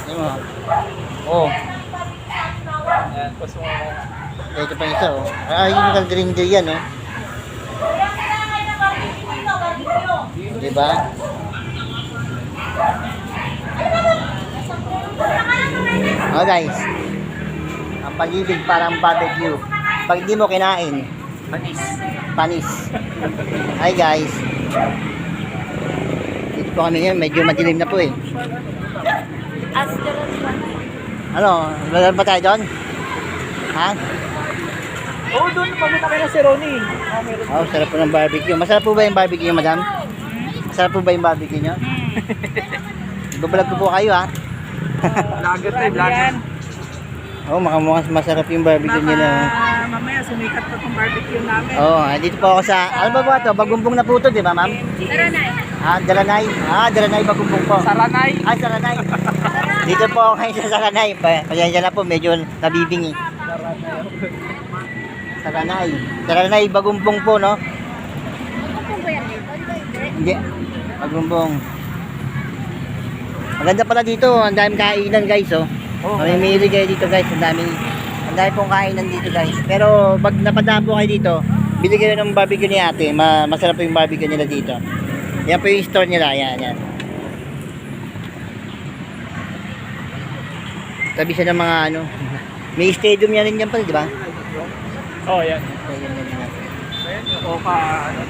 Yung mga. Oh, Ayan, gusto mo mga. ito pa isa oh. Ah, yung grinder yan oh. Diba? Oh guys. Ang pag-ibig parang barbecue. Pag di mo kinain, Panis. panis. Hi guys. Dito po kami ngayon, medyo madilim na po eh. Ano, lalaro ba tayo doon? Ha? Oo, doon. Pamunta kayo na si Ronnie. Ah, meron. Oh, sarap po ng barbecue. Masarap po ba yung barbecue, madam? Masarap po ba yung barbecue nyo? Ibabalag ko po kayo ha. Lager tayo, lager. Oh, mukhang masarap yung barbecue nila. Mamaya sumikat pa itong barbecue namin. Oh, dito po ako sa, ano ba ito? Bagumbong na po ito, di ba ma'am? Taranay. Ah, Dalanay. Ah, Dalanay Bagumbong po. Saranay. Ah, Saranay. Dito po ako ngayon sa Saranay. Pasensya na po, medyo nabibingi. Saranay. Saranay Bagumbong po, no? Ano ba yan? Hindi. Bagumbong. Maganda pala dito. Ang daming kainan guys, oh. Oh, Mamimili kayo dito guys. Ang dami pong kainan dito guys. Pero pag napadaan po kayo dito, bili kayo ng barbecue ni ate. Masarap po yung barbecue nila dito. Yan po yung store nila. Yan. Tabi siya ng mga ano. May stadium yan rin yan pala, di ba? Oh, yan. Stadium yan. Ayan, yung Oka, ano.